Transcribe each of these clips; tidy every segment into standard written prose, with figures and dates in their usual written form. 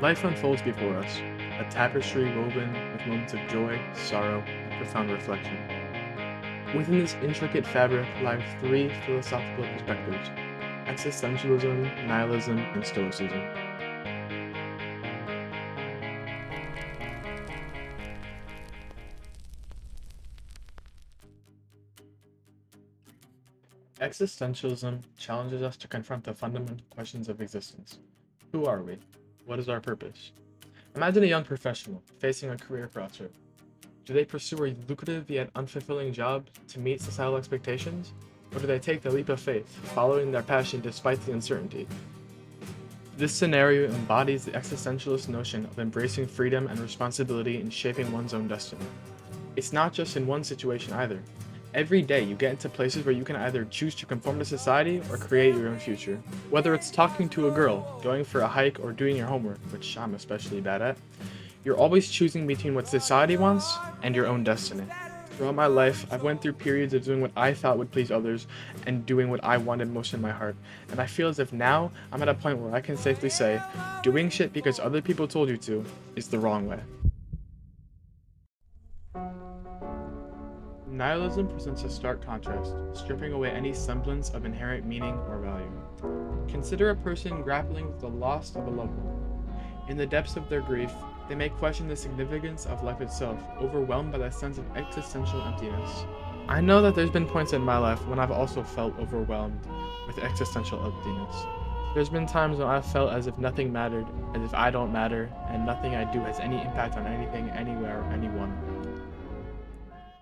Life unfolds before us, a tapestry woven with moments of joy, sorrow, and profound reflection. Within this intricate fabric lie three philosophical perspectives: existentialism, nihilism, and stoicism. Existentialism challenges us to confront the fundamental questions of existence. Who are we? What is our purpose? Imagine a young professional facing a career crossroad. Do they pursue a lucrative yet unfulfilling job to meet societal expectations? Or do they take the leap of faith, following their passion despite the uncertainty? This scenario embodies the existentialist notion of embracing freedom and responsibility in shaping one's own destiny. It's not just in one situation either. Every day you get into places where you can either choose to conform to society or create your own future. Whether it's talking to a girl, going for a hike, or doing your homework, which I'm especially bad at, you're always choosing between what society wants and your own destiny. Throughout my life, I've went through periods of doing what I thought would please others and doing what I wanted most in my heart. And I feel as if now I'm at a point where I can safely say, doing shit because other people told you to is the wrong way. Nihilism presents a stark contrast, stripping away any semblance of inherent meaning or value. Consider a person grappling with the loss of a loved one. In the depths of their grief, they may question the significance of life itself, overwhelmed by that sense of existential emptiness. I know that there's been points in my life when I've also felt overwhelmed with existential emptiness. There's been times when I've felt as if nothing mattered, as if I don't matter, and nothing I do has any impact on anything, anywhere, or anyone.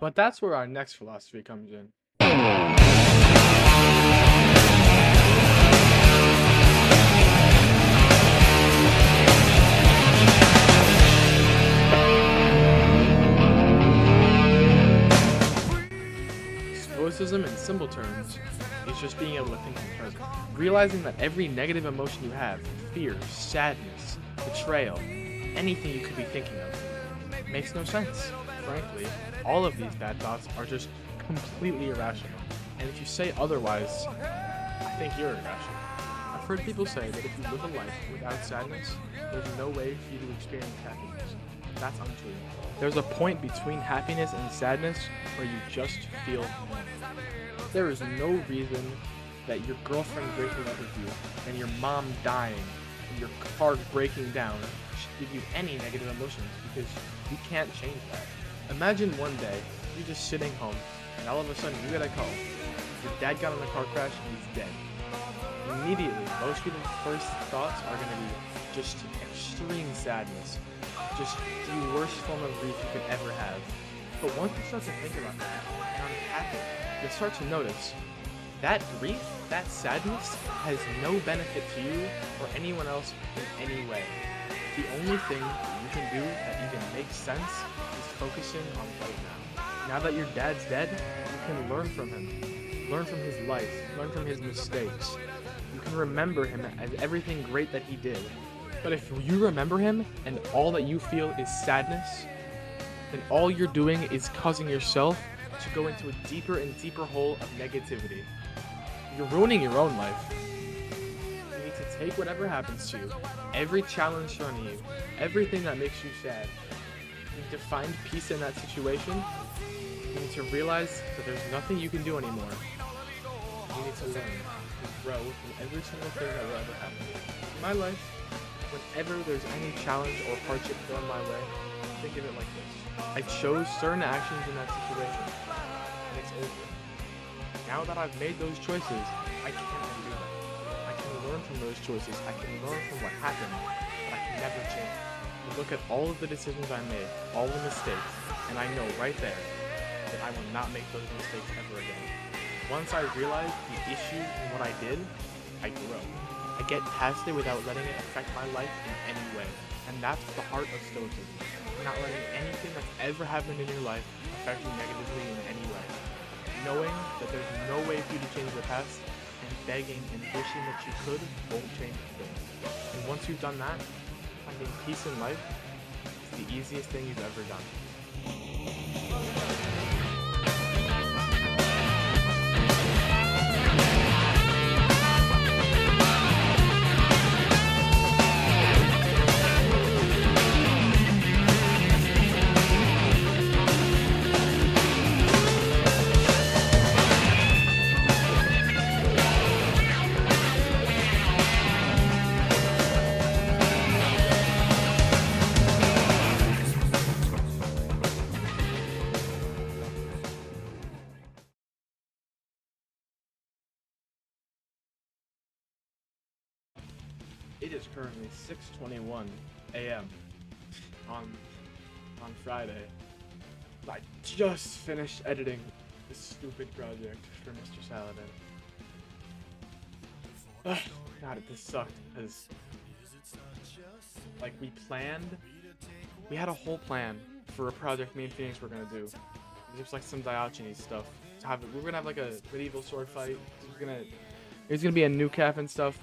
But that's where our next philosophy comes in. Stoicism in simple terms is just being able to think in the present. Realizing that every negative emotion you have, fear, sadness, betrayal, anything you could be thinking of, makes no sense. Frankly, all of these bad thoughts are just completely irrational. And if you say otherwise, I think you're irrational. I've heard people say that if you live a life without sadness, there's no way for you to experience happiness. That's untrue. There's a point between happiness and sadness where you just feel numb. There is no reason that your girlfriend breaking up with you and your mom dying and your car breaking down should give you any negative emotions, because you can't change that. Imagine one day you're just sitting home and all of a sudden you get a call. Your dad got in a car crash and he's dead. Immediately, most people's first thoughts are going to be just extreme sadness, just the worst form of grief you could ever have. But once you start to think about that and unpack it, you'll start to notice that grief, that sadness, has no benefit to you or anyone else in any way. The only thing that you can do that even makes sense is focusing on right now. Now that your dad's dead, you can learn from him. Learn from his life. Learn from his mistakes. You can remember him as everything great that he did. But if you remember him and all that you feel is sadness, then all you're doing is causing yourself to go into a deeper and deeper hole of negativity. You're ruining your own life. You need to take whatever happens to you, every challenge thrown at you, everything that makes you sad. You need to find peace in that situation. You need to realize that there's nothing you can do anymore. You need to learn to grow from every single thing that will ever happen. In my life, whenever there's any challenge or hardship thrown my way, think of it like this. I chose certain actions in that situation, and it's over. Now that I've made those choices, I can't undo them. I can learn from those choices. I can learn from what happened, but I can never change. I look at all of the decisions I made, all the mistakes, and I know right there that I will not make those mistakes ever again. Once I realize the issue in what I did, I grow. I get past it without letting it affect my life in any way. And that's the heart of Stoicism. Not letting anything that's ever happened in your life affect you negatively in any way. Knowing that there's no way for you to change the past, and begging and wishing that you could won't change a thing. And once you've done that, finding peace in life is the easiest thing you've ever done. is currently 6:21 a.m. on Friday. I just finished editing this stupid project for Mr. Saladin. Ugh, God, this sucked because, like, we had a whole plan for a project me and Phoenix were gonna do. Just like some Diogenes stuff. We're gonna have like a medieval sword fight. There's gonna be a new cap and stuff,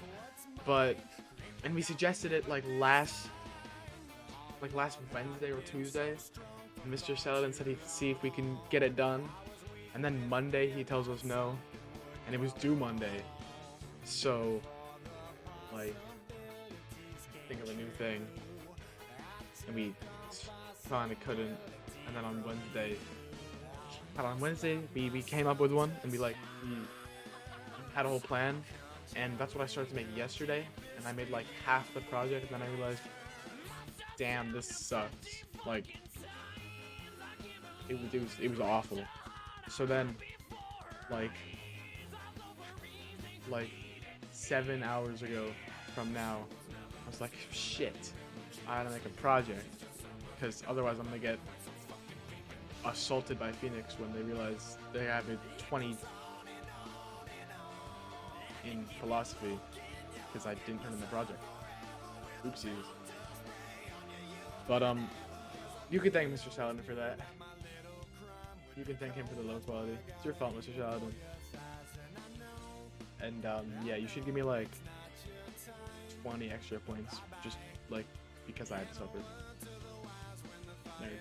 and we suggested it like last Wednesday or Tuesday. And Mr. Saladin said he'd see if we can get it done, and then Monday he tells us no, and it was due Monday. So, like, think of a new thing, and we finally couldn't. And then on Wednesday, we came up with one, and we had a whole plan, and that's what I started to make yesterday. And I made like half the project, and then I realized, damn, this sucks. Like, it was awful. So then, like 7 hours ago from now, I was like, shit, I gotta make a project, because otherwise I'm gonna get assaulted by Phoenix when they realize they have a 20 in philosophy because I didn't turn in the project. Oopsies. But you can thank Mr. Saladin for that. You can thank him for the low quality. It's your fault, Mr. Saladin. And yeah, you should give me like 20 extra points just like because I had to suffer. Nerd.